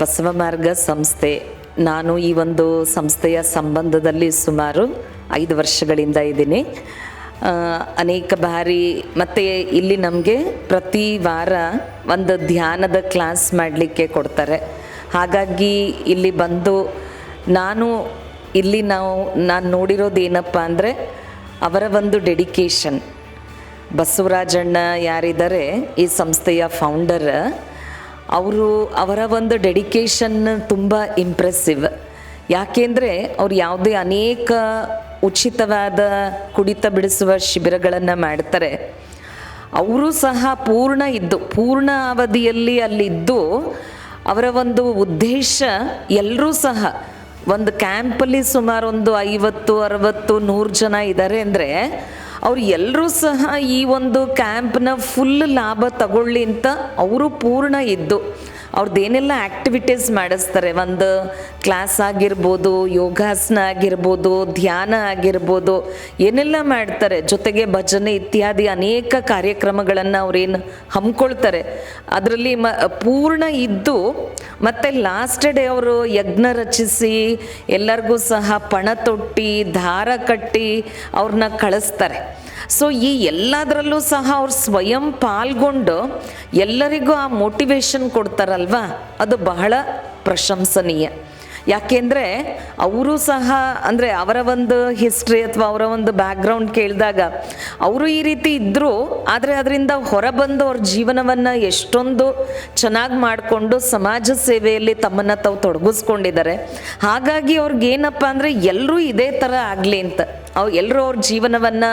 ಬಸವ ಮಾರ್ಗ ಸಂಸ್ಥೆ. ನಾನು ಈ ಒಂದು ಸಂಸ್ಥೆಯ ಸಂಬಂಧದಲ್ಲಿ ಸುಮಾರು 5 ವರ್ಷಗಳಿಂದ ಇದ್ದೀನಿ. ಅನೇಕ ಬಾರಿ ಮತ್ತು ಇಲ್ಲಿ ನಮಗೆ ಪ್ರತಿ ವಾರ ಒಂದು ಧ್ಯಾನದ ಕ್ಲಾಸ್ ಮಾಡಲಿಕ್ಕೆ ಕೊಡ್ತಾರೆ. ಹಾಗಾಗಿ ಇಲ್ಲಿ ಬಂದು ನಾನು ನೋಡಿರೋದು ಏನಪ್ಪ ಅಂದರೆ ಅವರ ಒಂದು ಡೆಡಿಕೇಶನ್. ಬಸವರಾಜಣ್ಣ ಯಾರಿದ್ದಾರೆ ಈ ಸಂಸ್ಥೆಯ ಫೌಂಡರ್, ಅವರ ಒಂದು ಡೆಡಿಕೇಶನ್ ತುಂಬ ಇಂಪ್ರೆಸ್ಸಿವ್. ಯಾಕೆಂದರೆ ಅವ್ರು ಯಾವುದೇ ಅನೇಕ ಉಚಿತವಾದ ಕುಡಿತ ಬಿಡಿಸುವ ಶಿಬಿರಗಳನ್ನು ಮಾಡ್ತಾರೆ. ಅವರು ಸಹ ಪೂರ್ಣ ಅವಧಿಯಲ್ಲಿ ಅಲ್ಲಿದ್ದು ಅವರ ಒಂದು ಉದ್ದೇಶ ಎಲ್ಲರೂ ಸಹ ಒಂದು ಕ್ಯಾಂಪಲ್ಲಿ ಸುಮಾರು ಒಂದು 50, 60, 100 ಜನ ಇದ್ದಾರೆ ಅಂದರೆ ಅವ್ರು ಎಲ್ಲರೂ ಸಹ ಈ ಒಂದು ಕ್ಯಾಂಪ್ನ ಫುಲ್ ಲಾಭ ತಗೊಳ್ಳಿ ಅಂತ ಅವರು ಪೂರ್ಣ ಇದ್ದು ಅವ್ರದ್ದೇನೆಲ್ಲ ಆ್ಯಕ್ಟಿವಿಟೀಸ್ ಮಾಡಿಸ್ತಾರೆ. ಒಂದು ಕ್ಲಾಸ್ ಆಗಿರ್ಬೋದು, ಯೋಗಾಸನ ಆಗಿರ್ಬೋದು, ಧ್ಯಾನ ಆಗಿರ್ಬೋದು, ಏನೆಲ್ಲ ಮಾಡ್ತಾರೆ. ಜೊತೆಗೆ ಭಜನೆ ಇತ್ಯಾದಿ ಅನೇಕ ಕಾರ್ಯಕ್ರಮಗಳನ್ನು ಅವ್ರೇನು ಹಮ್ಮಿಕೊಳ್ತಾರೆ. ಅದರಲ್ಲಿ ಪೂರ್ಣ ಇದ್ದು ಮತ್ತು ಲಾಸ್ಟ್ ಡೇ ಅವರು ಯಜ್ಞ ರಚಿಸಿ ಎಲ್ಲರಿಗೂ ಸಹ ಪಣ ತೊಟ್ಟಿ ದಾರ ಕಟ್ಟಿ ಅವ್ರನ್ನ ಕಳಿಸ್ತಾರೆ. ಸೊ ಈ ಎಲ್ಲದರಲ್ಲೂ ಸಹ ಅವ್ರು ಸ್ವಯಂ ಪಾಲ್ಗೊಂಡು ಎಲ್ಲರಿಗೂ ಆ ಮೋಟಿವೇಶನ್ ಕೊಡ್ತಾರಲ್ವ, ಅದು ಬಹಳ ಪ್ರಶಂಸನೀಯ. ಯಾಕೆಂದರೆ ಅವರು ಸಹ ಅಂದರೆ ಅವರ ಒಂದು ಹಿಸ್ಟ್ರಿ ಅಥವಾ ಅವರ ಒಂದು ಬ್ಯಾಕ್ಗ್ರೌಂಡ್ ಕೇಳಿದಾಗ ಅವರು ಈ ರೀತಿ ಇದ್ದರು, ಆದರೆ ಅದರಿಂದ ಹೊರಬಂದು ಅವ್ರ ಜೀವನವನ್ನು ಎಷ್ಟೊಂದು ಚೆನ್ನಾಗಿ ಮಾಡಿಕೊಂಡು ಸಮಾಜ ಸೇವೆಯಲ್ಲಿ ತಮ್ಮನ್ನು ತಾವು ತೊಡಗಿಸ್ಕೊಂಡಿದ್ದಾರೆ. ಹಾಗಾಗಿ ಅವ್ರಿಗೇನಪ್ಪ ಅಂದರೆ ಎಲ್ಲರೂ ಇದೇ ಥರ ಆಗಲಿ ಅಂತ, ಎಲ್ಲರೂ ಅವ್ರ ಜೀವನವನ್ನು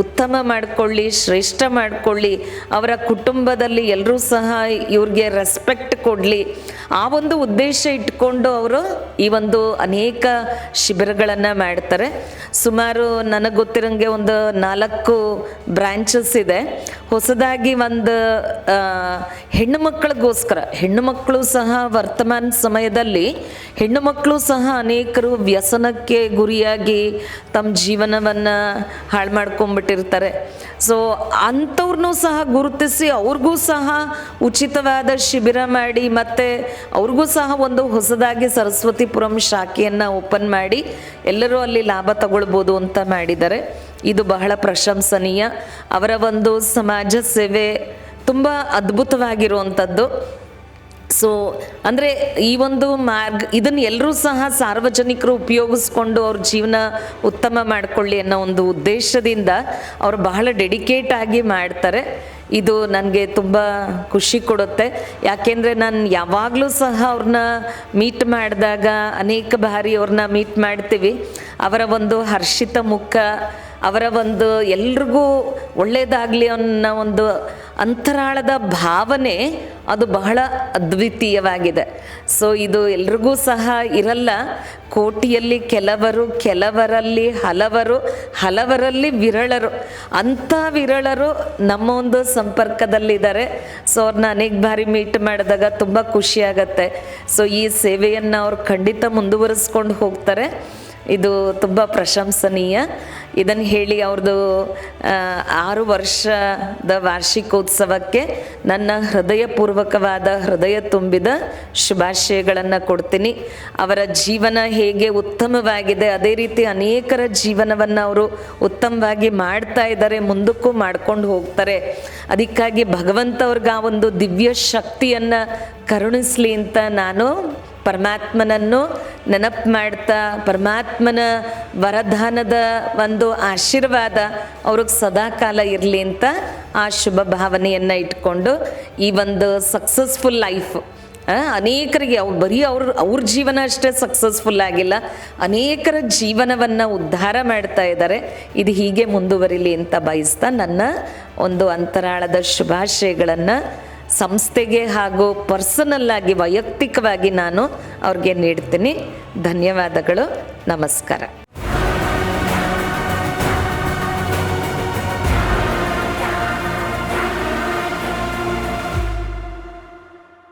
ಉತ್ತಮ ಮಾಡಿಕೊಳ್ಳಿ, ಶ್ರೇಷ್ಠ ಮಾಡಿಕೊಳ್ಳಿ, ಅವರ ಕುಟುಂಬದಲ್ಲಿ ಎಲ್ಲರೂ ಸಹ ಇವ್ರಿಗೆ ರೆಸ್ಪೆಕ್ಟ್ ಕೊಡಲಿ, ಆ ಒಂದು ಉದ್ದೇಶ ಇಟ್ಕೊಂಡು ಅವರು ಈ ಒಂದು ಅನೇಕ ಶಿಬಿರಗಳನ್ನು ಮಾಡ್ತಾರೆ. ಸುಮಾರು ನನಗೆ ಗೊತ್ತಿರೋಂಗೆ ಒಂದು 4 ಬ್ರ್ಯಾಂಚಸ್ ಇದೆ. ಹೊಸದಾಗಿ ಒಂದು ಹೆಣ್ಣು ಮಕ್ಕಳು ಸಹ ವರ್ತಮಾನ ಸಮಯದಲ್ಲಿ ಹೆಣ್ಣು ಮಕ್ಕಳು ಸಹ ಅನೇಕರು ವ್ಯಸನಕ್ಕೆ ಗುರಿಯಾಗಿ ತಮ್ಮ ಜೀವನವನ್ನು ಹಾಳು ಮಾಡ್ಕೊಂಡ್ಬಿಟ್ಟಿರ್ತಾರೆ. ಸೊ ಅಂಥವ್ರನ್ನೂ ಸಹ ಗುರುತಿಸಿ ಅವ್ರಿಗೂ ಸಹ ಉಚಿತವಾದ ಶಿಬಿರ ಮಾಡಿ ಮತ್ತು ಅವ್ರಿಗೂ ಸಹ ಒಂದು ಹೊಸದಾಗಿ ಸರಸ್ವತಿಪುರಂ ಶಾಖೆಯನ್ನು ಓಪನ್ ಮಾಡಿ ಎಲ್ಲರೂ ಅಲ್ಲಿ ಲಾಭ ತಗೊಳ್ಬೋದು ಅಂತ ಮಾಡಿದ್ದಾರೆ. ಇದು ಬಹಳ ಪ್ರಶಂಸನೀಯ. ಅವರ ಒಂದು ಸಮಾಜ ಸೇವೆ ತುಂಬ ಅದ್ಭುತವಾಗಿರುವಂಥದ್ದು. ಸೊ ಅಂದರೆ ಈ ಒಂದು ಇದನ್ನು ಎಲ್ಲರೂ ಸಹ ಸಾರ್ವಜನಿಕರು ಉಪಯೋಗಿಸ್ಕೊಂಡು ಅವ್ರ ಜೀವನ ಉತ್ತಮ ಮಾಡಿಕೊಳ್ಳಿ ಅನ್ನೋ ಒಂದು ಉದ್ದೇಶದಿಂದ ಅವರು ಬಹಳ ಡೆಡಿಕೇಟ್ ಆಗಿ ಮಾಡ್ತಾರೆ. ಇದು ನನಗೆ ತುಂಬ ಖುಷಿ ಕೊಡುತ್ತೆ. ಯಾಕೆಂದರೆ ನಾನು ಯಾವಾಗಲೂ ಸಹ ಅವ್ರನ್ನ ಮೀಟ್ ಮಾಡಿದಾಗ ಅನೇಕ ಬಾರಿ ಅವ್ರನ್ನ ಮೀಟ್ ಮಾಡ್ತೀವಿ. ಅವರ ಒಂದು ಹರ್ಷಿತ ಮುಖ, ಅವರ ಒಂದು ಎಲ್ರಿಗೂ ಒಳ್ಳೆಯದಾಗಲಿ ಅನ್ನೋ ಒಂದು ಅಂತರಾಳದ ಭಾವನೆ ಅದು ಬಹಳ ಅದ್ವಿತೀಯವಾಗಿದೆ. ಸೊ ಇದು ಎಲ್ರಿಗೂ ಸಹ ಇರಲ್ಲ. ಕೋಟಿಯಲ್ಲಿ ಕೆಲವರಲ್ಲಿ ಹಲವರಲ್ಲಿ ವಿರಳರು, ಅಂಥ ವಿರಳರು ನಮ್ಮ ಒಂದು ಸಂಪರ್ಕದಲ್ಲಿದ್ದಾರೆ. ಸೊ ಅವ್ರನ್ನ ಅನೇಕ ಬಾರಿ ಮೀಟ್ ಮಾಡಿದಾಗ ತುಂಬ ಖುಷಿಯಾಗತ್ತೆ. ಸೊ ಈ ಸೇವೆಯನ್ನು ಅವ್ರು ಖಂಡಿತ ಮುಂದುವರಿಸ್ಕೊಂಡು ಹೋಗ್ತಾರೆ. ಇದು ತುಂಬ ಪ್ರಶಂಸನೀಯ. ಇದನ್ನು ಹೇಳಿ ಅವ್ರದ್ದು 6 ವರ್ಷದ ವಾರ್ಷಿಕೋತ್ಸವಕ್ಕೆ ನನ್ನ ಹೃದಯಪೂರ್ವಕವಾದ ಹೃದಯ ತುಂಬಿದ ಶುಭಾಶಯಗಳನ್ನು ಕೊಡ್ತೀನಿ. ಅವರ ಜೀವನ ಹೇಗೆ ಉತ್ತಮವಾಗಿದೆ ಅದೇ ರೀತಿ ಅನೇಕರ ಜೀವನವನ್ನು ಅವರು ಉತ್ತಮವಾಗಿ ಮಾಡ್ತಾ ಇದ್ದಾರೆ, ಮುಂದಕ್ಕೂ ಮಾಡ್ಕೊಂಡು ಹೋಗ್ತಾರೆ. ಅದಕ್ಕಾಗಿ ಭಗವಂತ ಅವ್ರಿಗೆ ಆ ಒಂದು ದಿವ್ಯ ಶಕ್ತಿಯನ್ನು ಕರುಣಿಸಲಿ ಅಂತ ನಾನು ಪರಮಾತ್ಮನನ್ನು ನೆನಪು ಮಾಡ್ತಾ, ಪರಮಾತ್ಮನ ವರದಾನದ ಒಂದು ಆಶೀರ್ವಾದ ಅವ್ರಿಗೆ ಸದಾಕಾಲ ಇರಲಿ ಅಂತ ಆ ಶುಭ ಭಾವನೆಯನ್ನು ಇಟ್ಕೊಂಡು ಈ ಒಂದು ಸಕ್ಸಸ್ಫುಲ್ ಲೈಫ್ ಅನೇಕರಿಗೆ ಬರೀ ಅವ್ರ ಜೀವನ ಅಷ್ಟೇ ಸಕ್ಸಸ್ಫುಲ್ ಆಗಿಲ್ಲ, ಅನೇಕರ ಜೀವನವನ್ನು ಉದ್ಧಾರ ಮಾಡ್ತಾ ಇದ್ದಾರೆ. ಇದು ಹೀಗೆ ಮುಂದುವರಿಲಿ ಅಂತ ಬಯಸ್ತಾ ನನ್ನ ಒಂದು ಅಂತರಾಳದ ಶುಭಾಶಯಗಳನ್ನು ಸಂಸ್ಥೆಗೆ ಹಾಗೂ ಪರ್ಸನಲ್ ಆಗಿ ವೈಯಕ್ತಿಕವಾಗಿ ನಾನು ಅವ್ರಿಗೆ ನೀಡ್ತೀನಿ. ಧನ್ಯವಾದಗಳು. ನಮಸ್ಕಾರ.